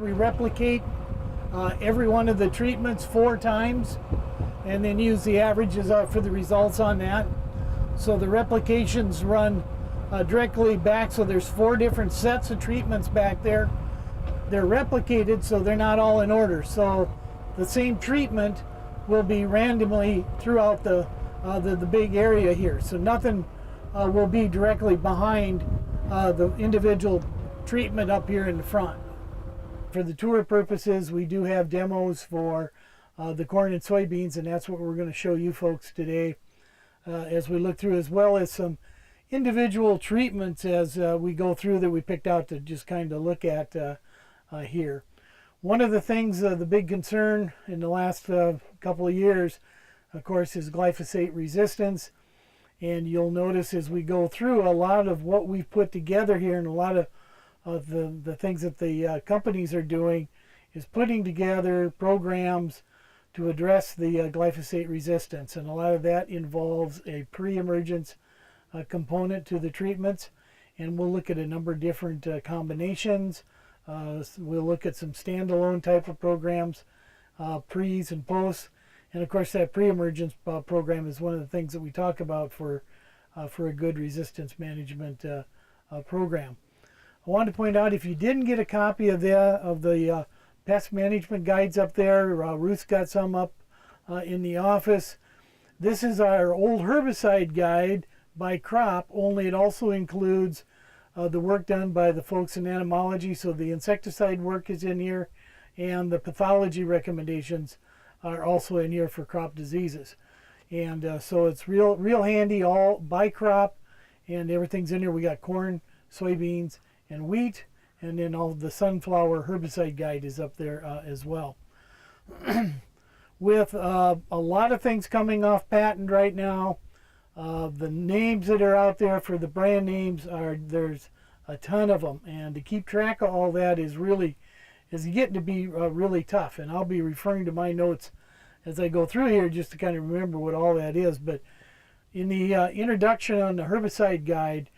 We replicate every one of the treatments 4 times and then use the averages for the results on that. So the replications run directly back, so there's 4 different sets of treatments back there. They're replicated, so they're not all in order. So the same treatment will be randomly throughout the big area here. So nothing will be directly behind the individual treatment up here in the front. For the tour purposes, we do have demos for the corn and soybeans, and that's what we're going to show you folks today as we look through, as well as some individual treatments as we go through that we picked out to just kind of look at here. One of the things, the big concern in the last couple of years, of course, is glyphosate resistance. And you'll notice as we go through, a lot of what we've put together here and a lot of the things that the companies are doing is putting together programs to address the glyphosate resistance. And a lot of that involves a pre-emergence component to the treatments. And we'll look at a number of different combinations. We'll look at some standalone type of programs, pre's and posts. And of course, that pre-emergence program is one of the things that we talk about for a good resistance management program. I wanted to point out, if you didn't get a copy of the pest management guides up there, Ruth's got some up in the office. This is our old herbicide guide by crop, only it also includes the work done by the folks in entomology. So the insecticide work is in here, and the pathology recommendations are also in here for crop diseases. And so it's real handy, all by crop, and everything's in here. We got corn, soybeans, and wheat, and then all the sunflower herbicide guide is up there as well. With a lot of things coming off patent right now, the names that are out there for the brand names there's a ton of them, and to keep track of all that is getting to be really tough. And I'll be referring to my notes as I go through here just to kind of remember what all that is. But in the introduction on the herbicide guide,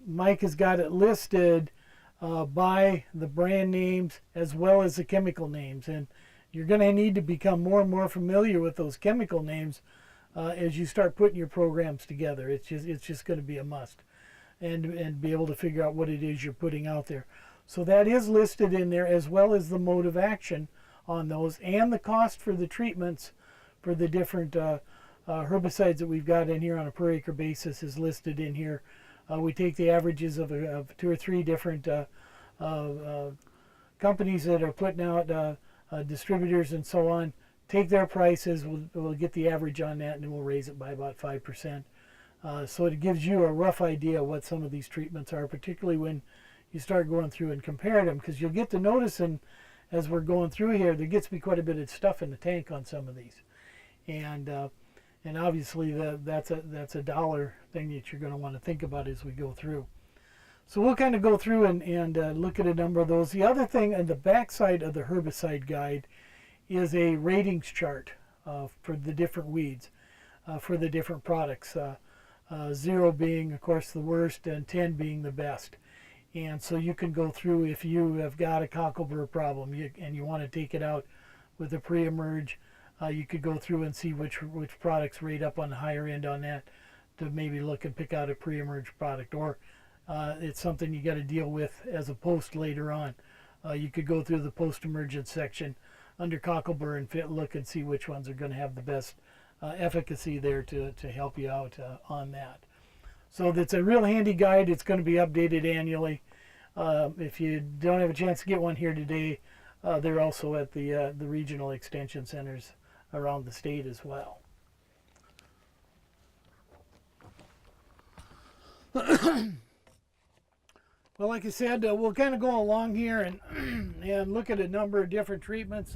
Mike has got it listed by the brand names as well as the chemical names, and you're going to need to become more and more familiar with those chemical names as you start putting your programs together. It's just going to be a must, and be able to figure out what it is you're putting out there. So that is listed in there, as well as the mode of action on those, and the cost for the treatments for the different herbicides that we've got in here on a per acre basis is listed in here. We take the averages of 2 or 3 different companies that are putting out distributors and so on, take their prices, we'll get the average on that, and then we'll raise it by about 5%. So it gives you a rough idea what some of these treatments are, particularly when you start going through and comparing them, because you'll get to noticing as we're going through here, there gets to be quite a bit of stuff in the tank on some of these. And obviously that's a dollar thing that you're going to want to think about as we go through. So we'll kind of go through and look at a number of those. The other thing on the back side of the herbicide guide is a ratings chart for the different weeds, for the different products. 0 being, of course, the worst, and 10 being the best. And so you can go through, if you have got a cocklebur problem and you want to take it out with a pre-emerge, you could go through and see which products rate up on the higher end on that, to maybe look and pick out a pre-emerge product, or it's something you got to deal with as a post later on. You could go through the post-emergence section under cocklebur and look and see which ones are going to have the best efficacy there to help you out on that. So that's a real handy guide. It's going to be updated annually. If you don't have a chance to get one here today, they're also at the regional extension centers around the state as well. Well, like I said, we'll kind of go along here and look at a number of different treatments.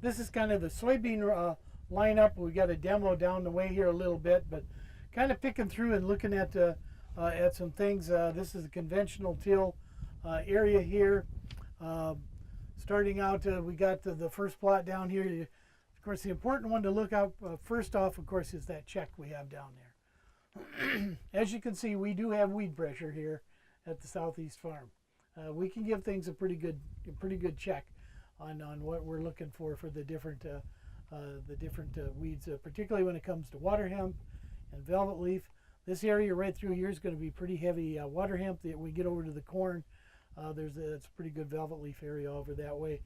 This is kind of the soybean lineup. We got a demo down the way here a little bit, but kind of picking through and looking at some things. This is a conventional till area here. Starting out, we got the first plot down here. Of course, the important one to look out first off, of course, is that check we have down there. As you can see, we do have weed pressure here at the Southeast Farm. we can give things a pretty good check on what we're looking for the different weeds, particularly when it comes to water hemp and velvet leaf. This area right through here is going to be pretty heavy water hemp. That we get over to the corn, it's a pretty good velvet leaf area over that way.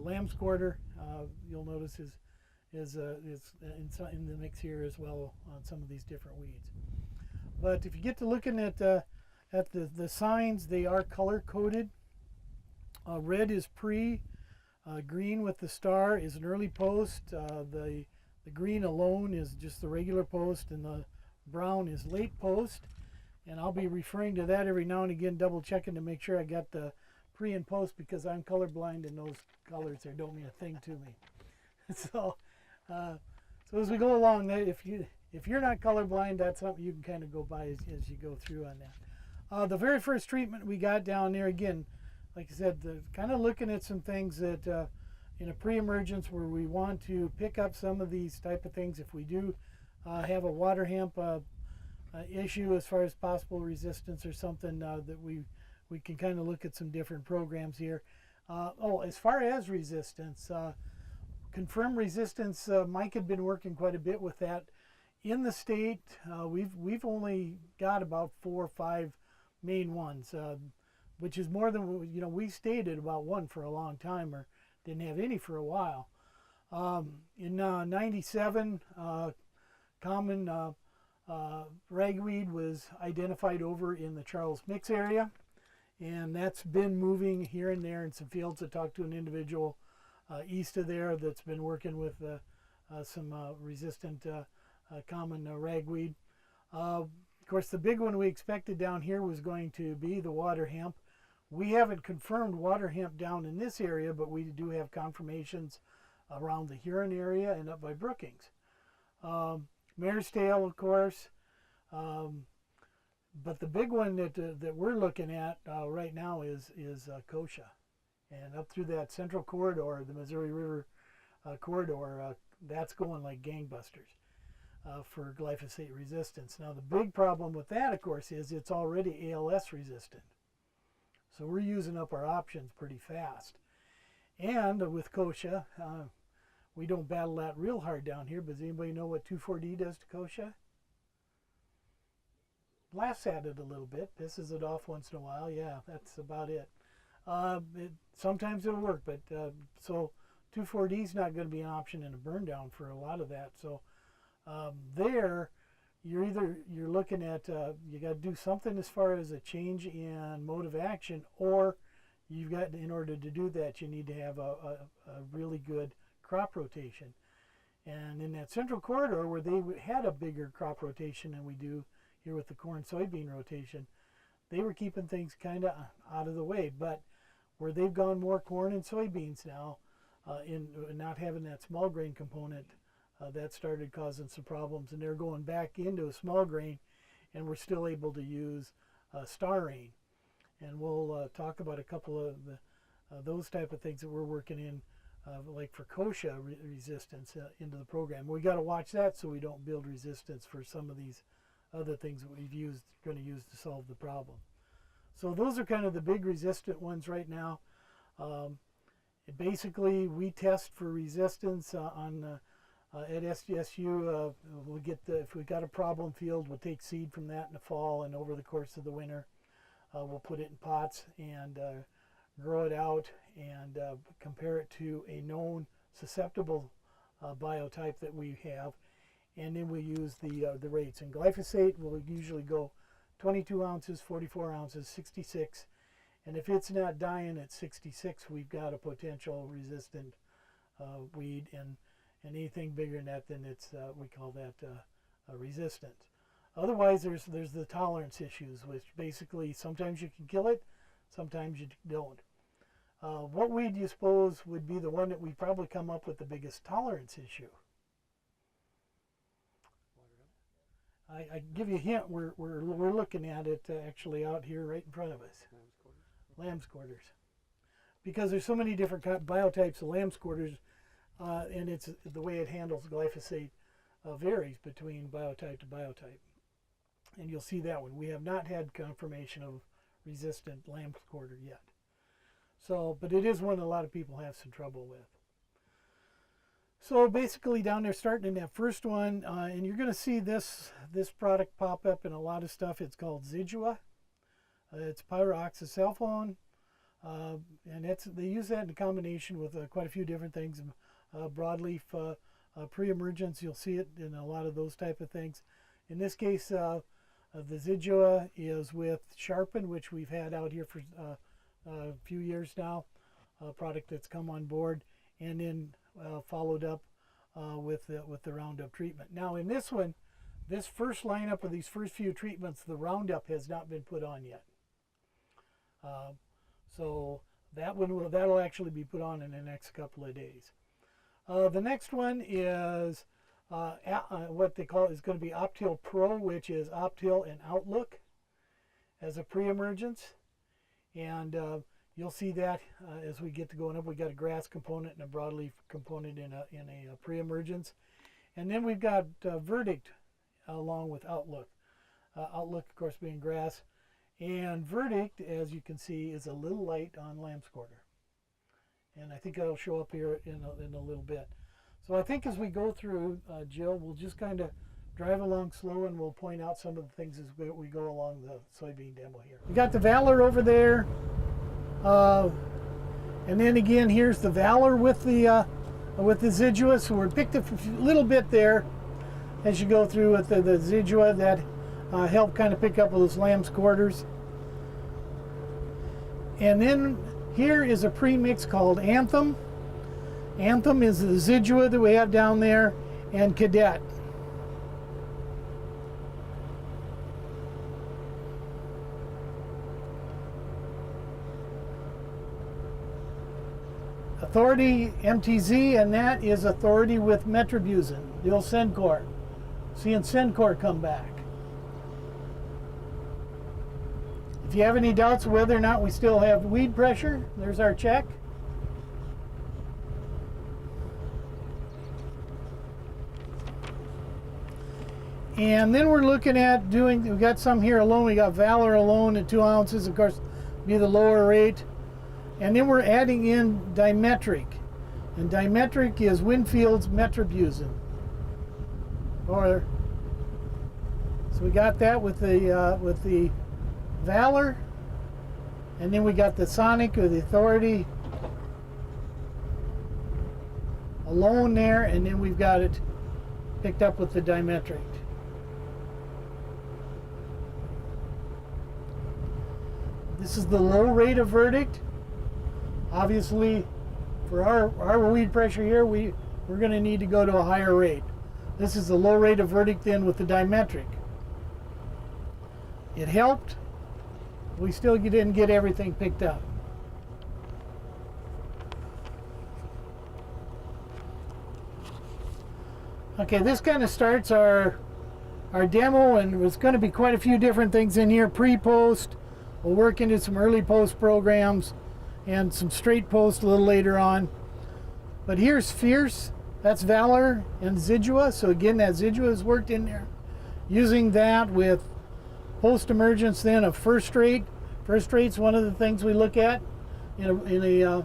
Lamb's quarter, you'll notice is in the mix here as well on some of these different weeds. But if you get to looking at the signs, they are color coded. Red is pre, green with the star is an early post. The green alone is just the regular post, and the brown is late post. And I'll be referring to that every now and again, double checking to make sure I got the pre and post, because I'm colorblind and those colors there don't mean a thing to me. So as we go along, if you're not colorblind, that's something you can kind of go by as you go through on that. The very first treatment we got down there, again, like I said, kind of looking at some things that in a pre-emergence where we want to pick up some of these type of things if we do have a water hemp issue as far as possible resistance or something, that we can kind of look at some different programs here. As far as resistance, confirmed resistance, Mike had been working quite a bit with that. In the state, we've only got about 4 or 5 main ones, which is more than we stayed at about 1 for a long time, or didn't have any for a while. In 97, common ragweed was identified over in the Charles Mix area, and that's been moving here and there in some fields. I talked to an individual east of there that's been working with some resistant common ragweed. Of course, the big one we expected down here was going to be the water hemp. We haven't confirmed water hemp down in this area, but we do have confirmations around the Huron area and up by Brookings. Mare's tail, of course, but the big one that we're looking at right now is kochia, and up through that central corridor, the Missouri River corridor, that's going like gangbusters for glyphosate resistance. Now the big problem with that, of course, is it's already ALS resistant, so we're using up our options pretty fast. And with kochia, we don't battle that real hard down here, but does anybody know what 2,4-D does to kochia? Laughs at it a little bit, pisses it off once in a while. Yeah, that's about it. Sometimes it'll work, but so 2,4-D is not going to be an option in a burn down for a lot of that. So there, you're looking at you got to do something as far as a change in mode of action, or you've got, in order to do that, you need to have a really good crop rotation. And in that central corridor where they had a bigger crop rotation than we do here with the corn soybean rotation, they were keeping things kind of out of the way. But where they've gone more corn and soybeans now, in not having that small grain component, that started causing some problems, and they're going back into a small grain, and we're still able to use star rain. And we'll talk about a couple of those type of things that we're working in, like for kochia resistance into the program. We got to watch that so we don't build resistance for some of these other things that we've going to use to solve the problem. So those are kind of the big resistant ones right now. Basically, we test for resistance at SDSU. We'll get if we got a problem field, we'll take seed from that in the fall, and over the course of the winter, we'll put it in pots and grow it out and compare it to a known susceptible biotype that we have, and then we use the rates. And glyphosate will usually go 22 ounces, 44 ounces, 66, and if it's not dying at 66, we've got a potential resistant weed, and anything bigger than that, then it's we call that resistant. Otherwise, there's the tolerance issues, which basically sometimes you can kill it, sometimes you don't. What weed do you suppose would be the one that we probably come up with the biggest tolerance issue? I give you a hint. We're looking at it actually out here right in front of us. Lamb's quarters. Because there's so many different biotypes of lamb's quarters, and it's the way it handles glyphosate varies between biotype to biotype. And you'll see that one. We have not had confirmation of resistant lamb's quarter yet. So, but it is one a lot of people have some trouble with. So basically down there, starting in that first one, and you're going to see this product pop up in a lot of stuff. It's called Zidua. It's pyroxysulfone, and they use that in combination with quite a few different things. Broadleaf pre-emergence, you'll see it in a lot of those type of things. In this case, the Zidua is with Sharpen, which we've had out here for a few years now, a product that's come on board, and then followed up with the Roundup treatment. Now in this one, this first lineup of these first few treatments, the Roundup has not been put on yet. So that'll actually be put on in the next couple of days. The next one is what they call is going to be Optil Pro, which is Optil and Outlook as a pre-emergence, and you'll see that as we get to going up. We got a grass component and a broadleaf component in a pre-emergence, and then we've got Verdict along with Outlook. Outlook, of course, being grass, and Verdict, as you can see, is a little light on lamb's quarter, and I think that'll show up here in a little bit. So I think as we go through, Jill, we'll just kind of drive along slow, and we'll point out some of the things as we go along the soybean demo here. We got the Valor over there, and then again here's the Valor with the Zidua. So we're picked up a little bit there as you go through with the Zidua that help kind of pick up those lamb's quarters. And then here is a premix called Anthem. Anthem is the Zidua that we have down there, and Cadet. Authority MTZ, and that is Authority with Metribuzin, the old Sencor. Seeing Sencor come back. If you have any doubts whether or not we still have weed pressure, there's our check. And then we're looking at we got some here alone. We got Valor alone at 2 ounces, of course, be the lower rate. And then we're adding in Dimetric. And Dimetric is Winfield's Metribuzin. So we got that with the Valor. And then we got the Sonic or the Authority alone there. And then we've got it picked up with the Dimetric. This is the low rate of Verdict. Obviously, for our weed pressure here, we're going to need to go to a higher rate. This is the low rate of Verdict then with the Dimetric. It helped. We still didn't get everything picked up. Okay, this kind of starts our demo, and there's going to be quite a few different things in here. Pre-post. We'll work into some early post programs and some straight post a little later on. But here's Fierce, that's Valor and Zidua. So again, that Zidua is worked in there. Using that with post emergence then of first rate. First rate's one of the things we look at in a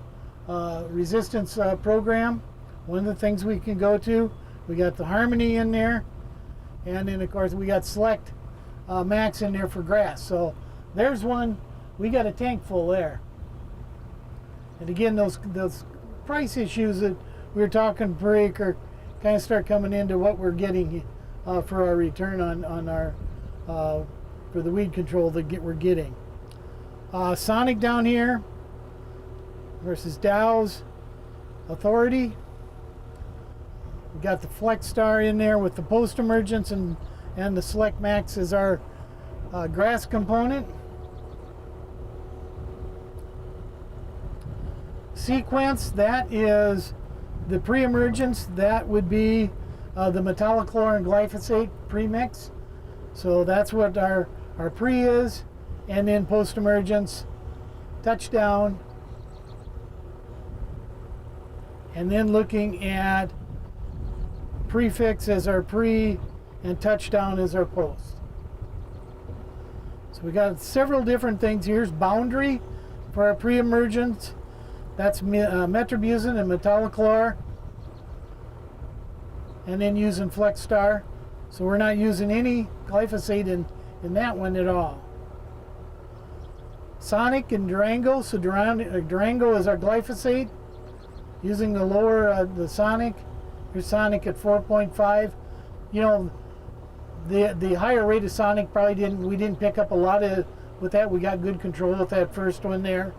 resistance program. One of the things we can go to. We got the Harmony in there. And then of course we got Select Max in there for grass. So there's one. We got a tank full there. And again, those price issues that we were talking per acre kind of start coming into what we're getting for our return on our for the weed control that we're getting. Sonic down here versus Dow's Authority. We got the Flex Star in there with the post emergence, and the Select Max is our grass component. Sequence, that is the pre-emergence. That would be the metallochlor and glyphosate premix. So that's what our pre is. And then post-emergence, touchdown. And then looking at prefix as our pre and touchdown as our post. So So we got several different things. Here's Boundary for our pre-emergence. That's metribuzin and metallochlor. And then using Flexstar. So we're not using any glyphosate in that one at all. Sonic and Durango. So Durango is our glyphosate. Using the lower, the Sonic. Here's Sonic at 4.5. You know, the higher rate of Sonic we didn't pick up a lot of with that. We got good control with that first one there.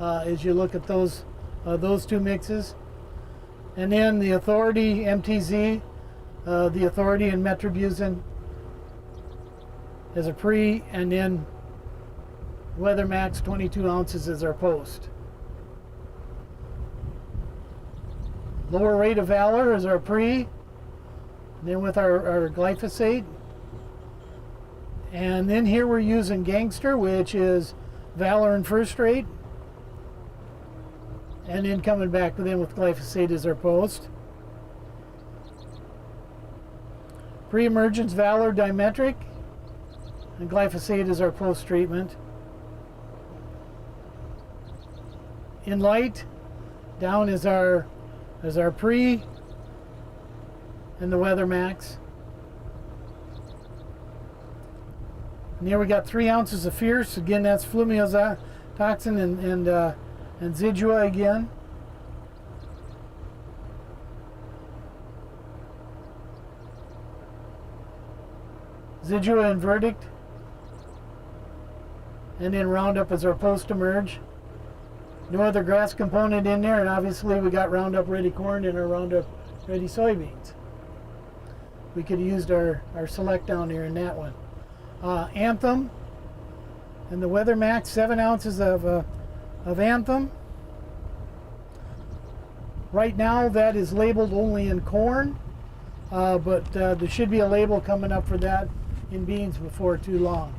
As you look at those two mixes. And then the Authority MTZ, the Authority and metribuzin as a pre, and then Weather Max 22 ounces as our post. Lower rate of Valor is our pre, and then with our glyphosate. And then here we're using Gangster, which is Valor and first rate. And then coming back with glyphosate as our post. Pre-emergence Valor dimetric, and glyphosate is our post treatment. In light, down is our pre, and the Weather Max. And here we got 3 ounces of Fierce. Again, that's flumioxatoxin and Zidua again. Zidua and Verdict. And then Roundup as our post-emerge. No other grass component in there, and obviously we got Roundup Ready corn and our Roundup Ready soybeans. We could have used our Select down here in that one. Anthem and the Weather Max, 7 ounces of Anthem. Right now that is labeled only in corn, but there should be a label coming up for that in beans before too long.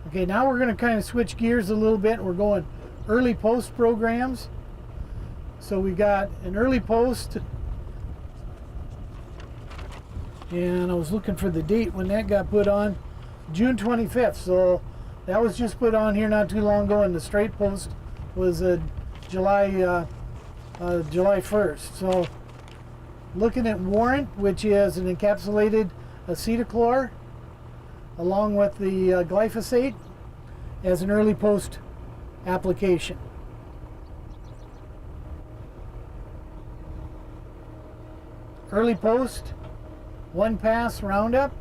Okay, now we're going to kind of switch gears a little bit. We're going early post programs. So we got an early post, and I was looking for the date when that got put on, June 25th. So that was just put on here not too long ago, and the straight post was July 1st. So looking at Warrant, which is an encapsulated acetochlor along with the glyphosate as an early post application. Early post, 1 pass Roundup,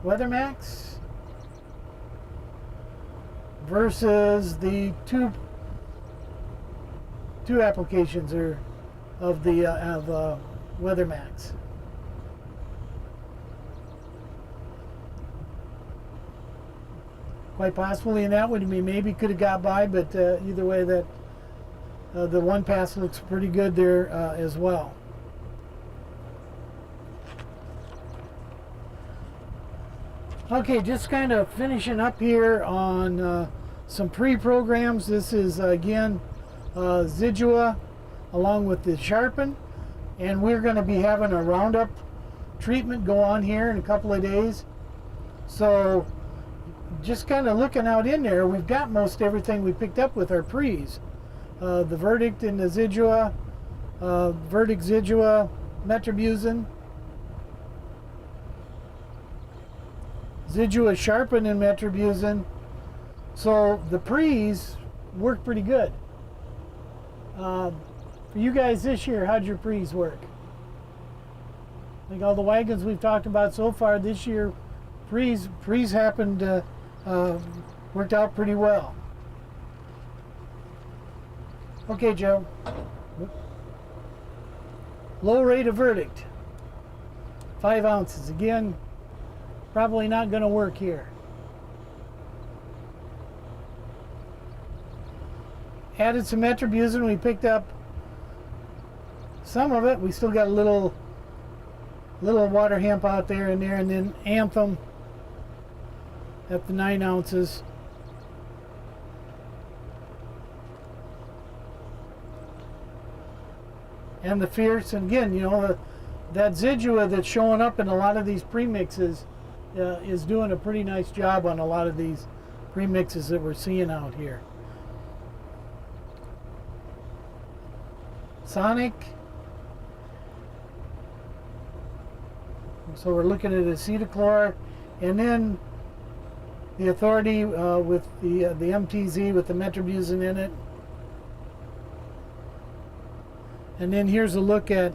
Weather Max, versus the two applications of Weather Max. Quite possibly in that one we maybe could have got by, but either way, that the 1 pass looks pretty good there as well. Okay, just kind of finishing up here on some pre-programs. This is again Zidua along with the Sharpen, and we're going to be having a Roundup treatment go on here in a couple of days. So just kind of looking out in there, we've got most everything we picked up with our pre's. The Verdict and the Zidua, Verdict, Zidua, metribuzin, Zidua, Sharpen, and metribuzin. So the pre's work pretty good. For you guys this year, how'd your pre's work? I think all the wagons we've talked about so far this year, pre's happened worked out pretty well. Okay, Joe. Low rate of Verdict, 5 ounces. Again, probably not going to work here. Added some metribuzin. We picked up some of it. We still got a little water hemp out there and then Anthem at the 9 ounces. And the Fierce, and again, you know, that Zidua that's showing up in a lot of these premixes is doing a pretty nice job on a lot of these premixes that we're seeing out here. Sonic. So we're looking at acetochlor, and then the Authority with the MTZ with the metribuzin in it. And then here's a look at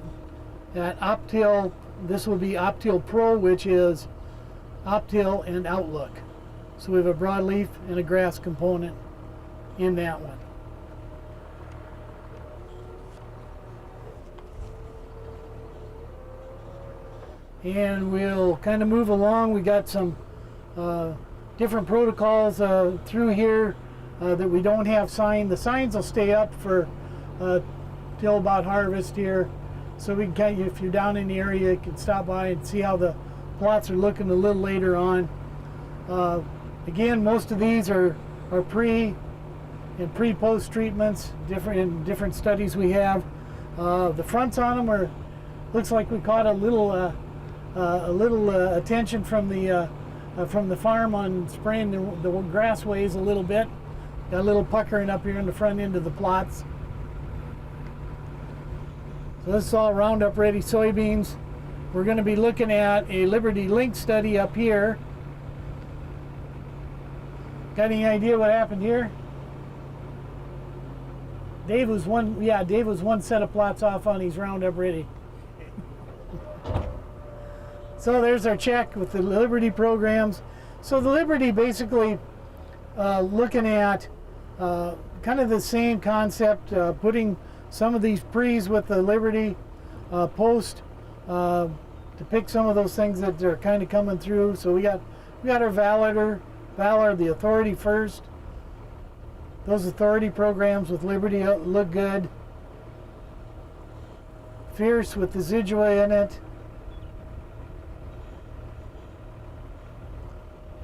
Optil. This will be Optil Pro, which is Optil and Outlook. So we have a broadleaf and a grass component in that one. And we'll kind of move along. We got some different protocols through here that we don't have signed. The signs will stay up for till about harvest here, so we can, if you're down in the area, you can stop by and see how the plots are looking a little later on. Again, most of these are pre and pre-post treatments, different studies we have. The fronts on them are, looks like we caught a little attention from the farm on spraying the grass ways a little bit. Got a little puckering up here in the front end of the plots. So this is all Roundup Ready soybeans. We're going to be looking at a Liberty Link study up here. Got any idea what happened here? Dave was one set of plots off on his Roundup Ready. So there's our check with the Liberty programs. So the Liberty basically looking at kind of the same concept, putting some of these pre's with the Liberty post to pick some of those things that are kind of coming through. So we got our Valor, the Authority first. Those Authority programs with Liberty look good. Fierce with the Zidua in it.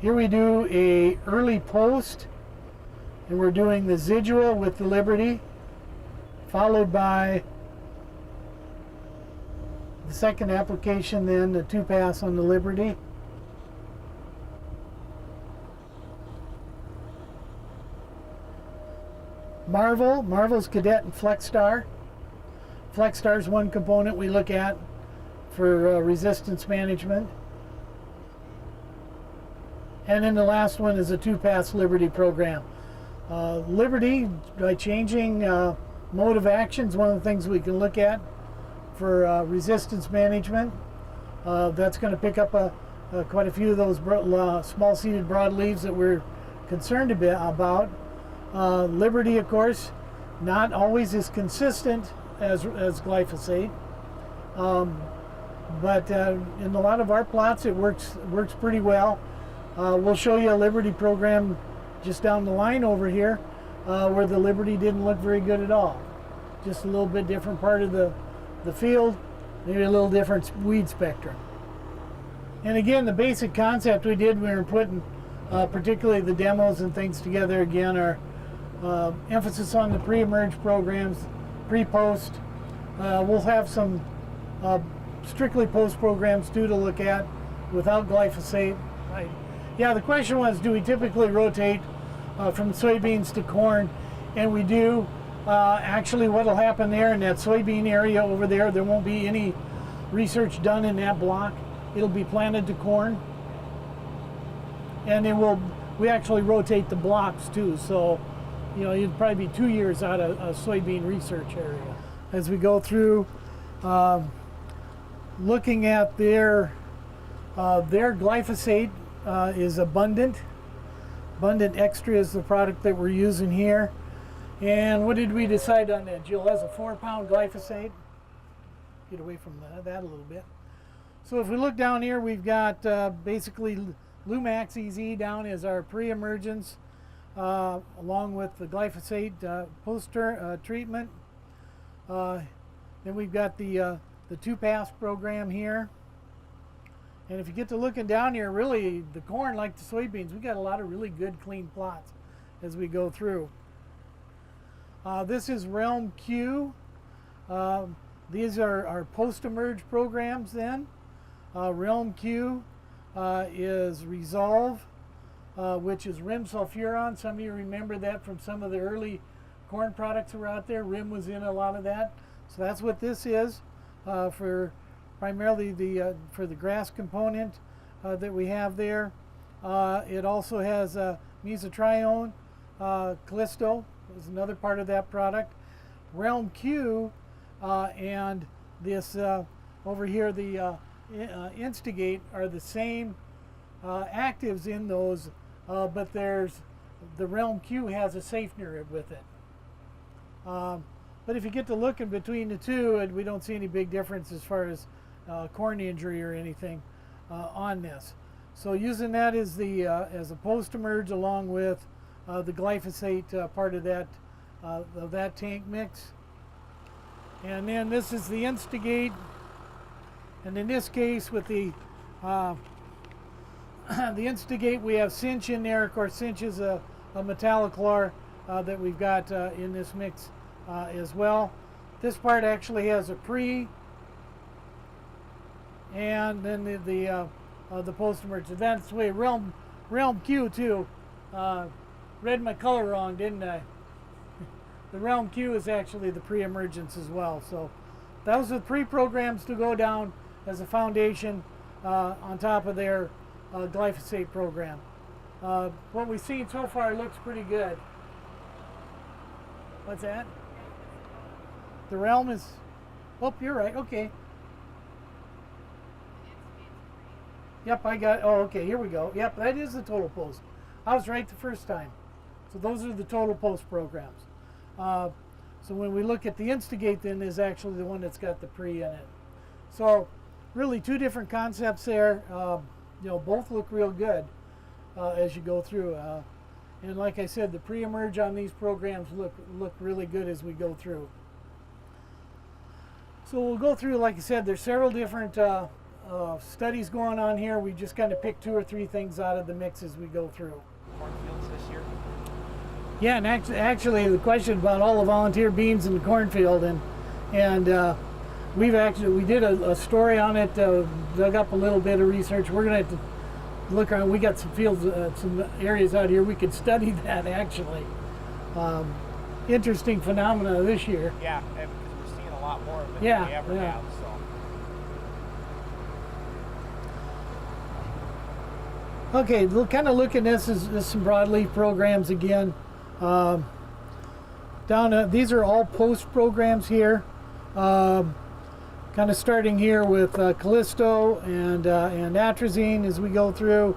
Here we do a early post, and we're doing the Zidua with the Liberty, followed by the second application, then the 2-pass on the Liberty. Marvel's Cadet and Flexstar. Flexstar is one component we look at for resistance management. And then the last one is a 2-pass Liberty program. Liberty, by changing mode of action, is one of the things we can look at for resistance management. That's going to pick up quite a few of those small-seeded broadleaves that we're concerned about. Liberty, of course, not always as consistent as glyphosate, but in a lot of our plots it works pretty well. We'll show you a Liberty program just down the line over here where the Liberty didn't look very good at all. Just a little bit different part of the field, maybe a little different weed spectrum. And again, the basic concept we were putting particularly the demos and things together again are emphasis on the pre-emerge programs, pre-post. We'll have some strictly post programs too to look at without glyphosate. Yeah, the question was, do we typically rotate from soybeans to corn? And we do. Actually, what will happen there in that soybean area over there, there won't be any research done in that block. It'll be planted to corn. And then we actually rotate the blocks too. So, you know, you'd probably be 2 years out of a soybean research area. As we go through looking at their glyphosate is abundant. Abundant Extra is the product that we're using here. And what did we decide on that, Jill? That's a 4-pound glyphosate. Get away from that a little bit. So if we look down here, we've got basically Lumax EZ down as our pre-emergence, along with the glyphosate post-treatment. Then we've got the 2-pass program here. And if you get to looking down here, really, the corn, like the soybeans, we got a lot of really good, clean plots as we go through. This is Realm Q. These are our post-emerge programs then. Realm Q is Resolve which is rim sulfuron. Some of you remember that from some of the early corn products that were out there. Rim was in a lot of that. So that's what this is for primarily for the grass component that we have there. It also has mesotrione, Callisto is another part of that product. Realm Q and this over here, the Instigate, are the same actives in those, but there's the Realm Q has a safener with it. But if you get to looking between the two, we don't see any big difference as far as corn injury or anything on this. So using that as a post-emerge along with the glyphosate part of that tank mix. And then this is the Instigate, and in this case with the Instigate, we have Cinch in there. Of course, Cinch is a metallochlor that we've got in this mix as well. This part actually has a pre, and then the post-emerge. So that's the way Realm Q too. Read my color wrong, didn't I? The Realm Q is actually the pre-emergence as well. So those are the pre-programs to go down as a foundation on top of their glyphosate program. What we've seen so far looks pretty good. What's that? The Realm is, oh, you're right, okay. Yep, I got, oh, okay, here we go. Yep, that is the total post. I was right the first time. So those are the total post programs. So when we look at the Instigate, then is actually the one that's got the pre in it. So really two different concepts there. Both look real good as you go through. And like I said, the pre-emerge on these programs look really good as we go through. So we'll go through, like I said, there's several different studies going on here. We just kind of pick 2 or 3 things out of the mix as we go through. Cornfields this year? Yeah, and actually the question about all the volunteer beans in the cornfield, and we did a story on it, dug up a little bit of research. We're going to have to look around. We got some fields, some areas out here we could study that actually. Interesting phenomena this year. Yeah, because we're seeing a lot more of it yeah, than we ever yeah. have. So. Okay, kind of look at this as some broadleaf programs again. These are all post programs here. Kind of starting here with Callisto and atrazine as we go through.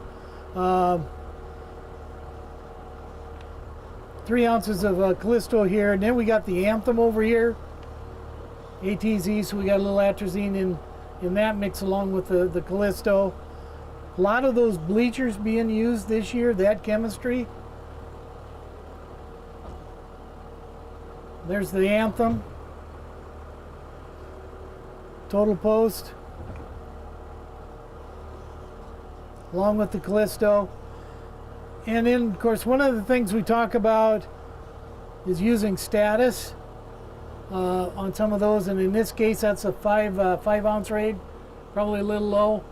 3 ounces of Callisto here, and then we got the Anthem over here, ATZ, so we got a little atrazine in that mix along with the Callisto. A lot of those bleachers being used this year, that chemistry. There's the Anthem. Total post. Along with the Callisto. And then, of course, one of the things we talk about is using status on some of those. And in this case, that's a 5 ounce rate. Probably a little low.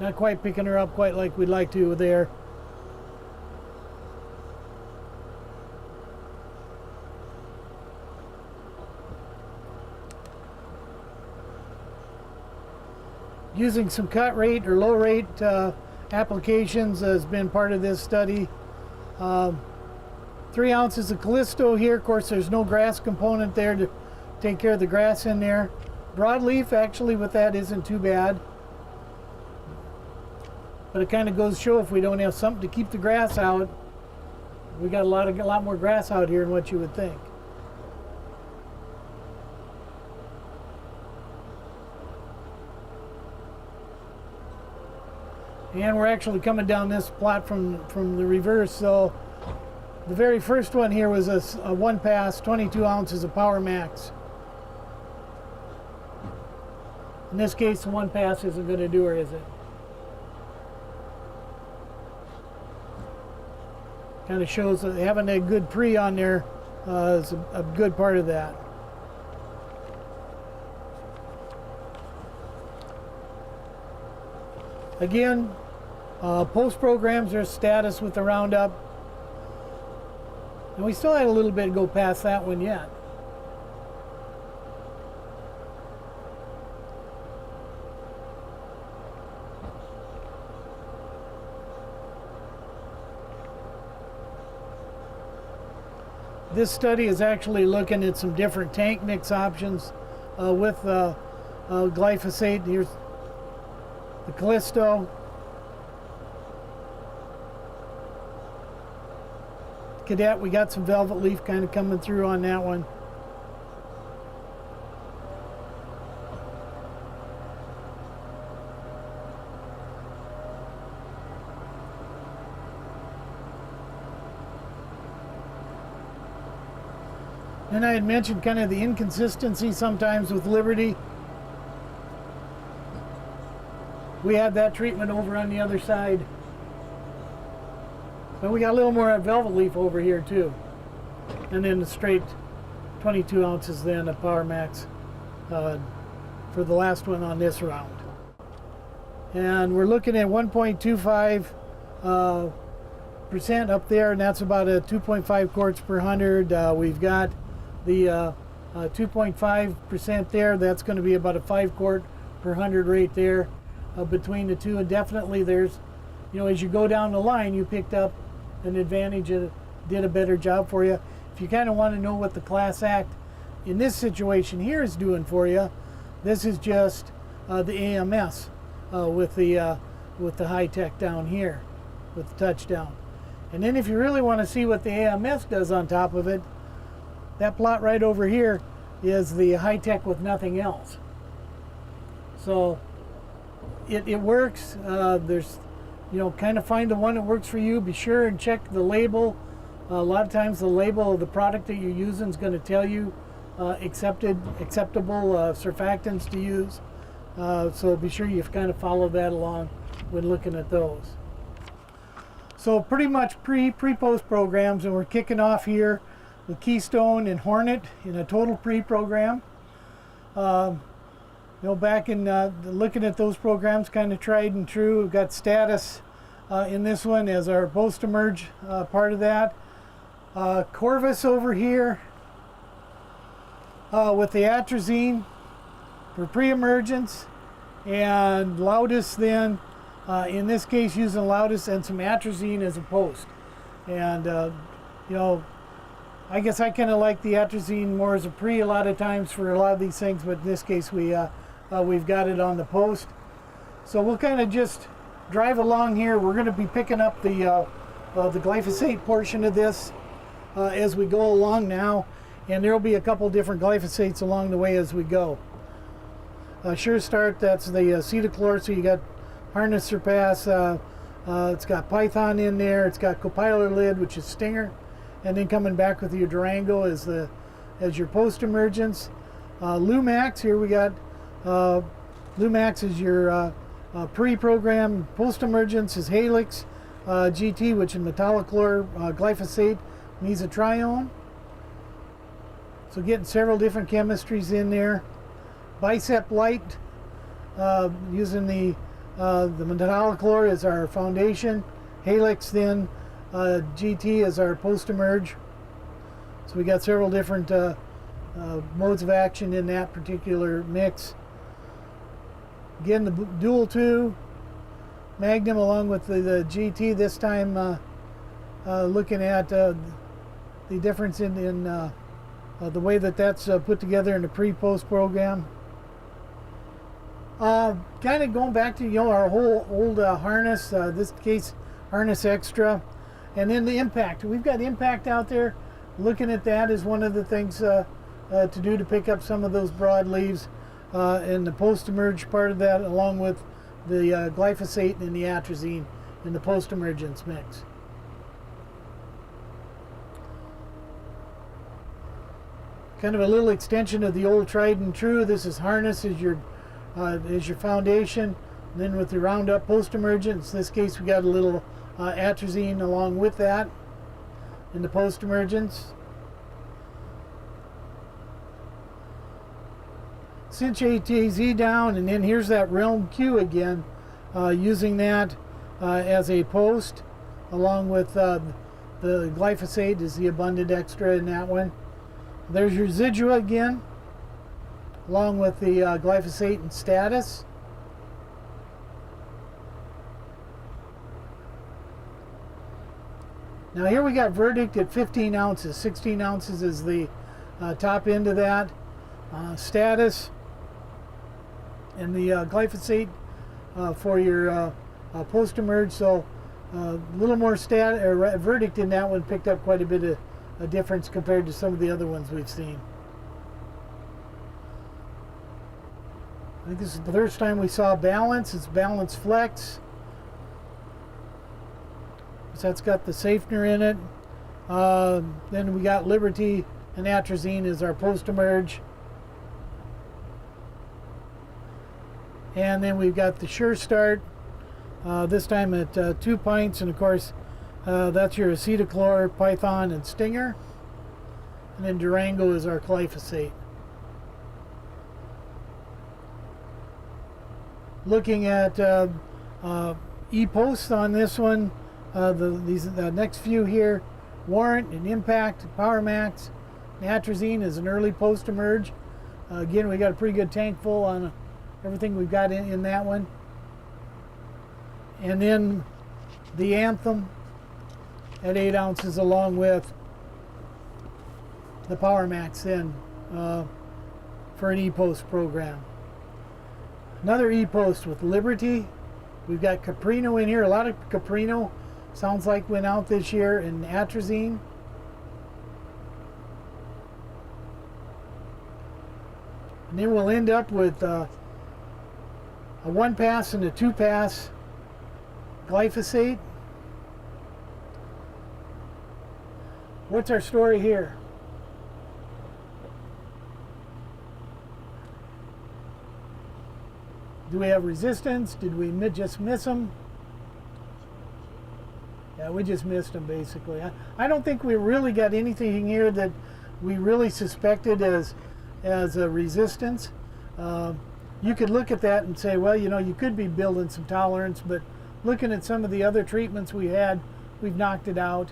Not quite picking her up quite like we'd like to there. Using some cut rate or low rate applications has been part of this study. 3 ounces of Callisto here. Of course, there's no grass component there to take care of the grass in there. Broadleaf actually with that isn't too bad. But it kind of goes to show if we don't have something to keep the grass out, we got a lot more grass out here than what you would think. And we're actually coming down this plot from the reverse. So the very first one here was a 1 pass, 22 ounces of Power Max. In this case, the 1 pass isn't going to do her, is it? Kind of shows that having a good pre on there is a good part of that. Again, Post programs are status with the Roundup. And we still had a little bit to go past that one yet. This study is actually looking at some different tank mix options with glyphosate. Here's the Callisto. Cadet, we got some velvet leaf kind of coming through on that one. And I had mentioned kind of the inconsistency sometimes with Liberty. We had that treatment over on the other side. But we got a little more velvet leaf over here too. And then the straight 22 ounces then of Power Max for the last one on this round. And we're looking at 1.25 percent up there, and that's about a 2.5 quarts per 100. We've got the 2.5% there. That's going to be about a 5 quart per 100 right there between the two. And definitely there's, you know, as you go down the line, you picked up an advantage. It did a better job for you. If you kind of want to know what the Class Act in this situation here is doing for you, this is just the AMS with the high tech down here with the touchdown. And then if you really want to see what the AMS does on top of it, that plot right over here is the high tech with nothing else. So it works. There's, you know, kind of find the one that works for you. Be sure and check the label. A lot of times the label of the product that you're using is going to tell you acceptable surfactants to use. So be sure you kind of follow that along when looking at those. So pretty much pre-post programs, and we're kicking off here with Keystone and Hornet in a total pre-program. You know, back in looking at those programs, kind of tried and true. We've got status in this one as our post-emerge part of that. Corvus over here with the atrazine for pre-emergence, and Laudis then, in this case using Laudis and some atrazine as a post. And you know, I guess I kind of like the atrazine more as a pre a lot of times for a lot of these things, but in this case we've got it on the post. So we'll kind of just drive along here. We're going to be picking up the glyphosate portion of this as we go along now, and there will be a couple different glyphosates along the way as we go. Sure Start, that's the acetochlor, so you got Harness Surpass, it's got Python in there, it's got Copiler Lid, which is Stinger, and then coming back with your Durango as your post-emergence. Lumax, here we got Lumax is your pre-program. Post-emergence is Halix, GT, which is metallochlor, glyphosate, mesotrione. So getting several different chemistries in there. Bicep Light, using the metallochlor as our foundation. Halix then, GT as our post-emerge. So we got several different modes of action in that particular mix. Again, the dual 2 Magnum along with the GT, this time looking at the difference in the way that's put together in the pre-post program. Kind of going back to, you know, our whole old harness, this case Harness Extra, and then the impact. We've got impact out there. Looking at that is one of the things to do to pick up some of those broad leaves and the post-emerge part of that, along with the glyphosate and the atrazine in the post-emergence mix. Kind of a little extension of the old tried and true. This is Harness as your foundation. And then with the Roundup post-emergence, in this case we got a little atrazine along with that in the post-emergence. Cinch ATZ down, and then here's that Realm Q again, using that as a post, along with the glyphosate is the abundant extra in that one. There's your residua again, along with the glyphosate and status. Now here we got verdict at 15 ounces. 16 ounces is the top end of that. Status and the glyphosate for your post-emerge. So a little more verdict in that one, picked up quite a bit of a difference compared to some of the other ones we've seen. I think this is the first time we saw balance. It's balance flex. So that's got the safener in it. Then we got Liberty and atrazine as our post-emerge. And then we've got the Sure Start, this time at 2 pints. And of course, that's your acetochlor, Python, and Stinger. And then Durango is our glyphosate. Looking at e-posts on this one, these next few here, Warrant and Impact, Power Max, and atrazine is an early post-emerge. Again, we got a pretty good tank full on everything we've got in that one. And then the Anthem at 8 ounces, along with the Power Max then for an e-post program. Another e-post with Liberty. We've got Caprino in here. A lot of Caprino sounds like went out this year, and atrazine. And then we'll end up with a 1-pass and a 2-pass glyphosate. What's our story here? Do we have resistance? Did we just miss them? Yeah, we just missed them basically. I don't think we really got anything here that we really suspected as a resistance. You could look at that and say, well, you know, you could be building some tolerance, but looking at some of the other treatments we had, we've knocked it out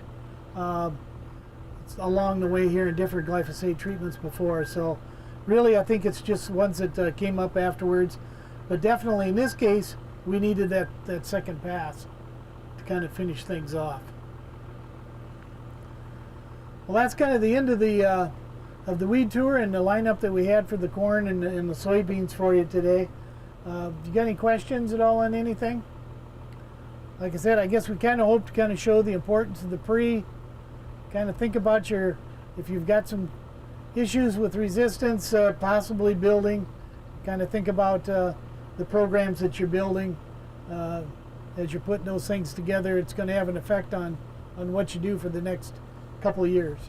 along the way here in different glyphosate treatments before. So really, I think it's just ones that came up afterwards. But definitely in this case, we needed that second pass to kind of finish things off. Well, that's kind of the end of the weed tour and the lineup that we had for the corn and the soybeans for you today. You got any questions at all on anything? Like I said, I guess we kind of hope to kind of show the importance of the pre. Kind of think about if you've got some issues with resistance, possibly building. Kind of think about the programs that you're building. As you're putting those things together, it's going to have an effect on what you do for the next couple of years.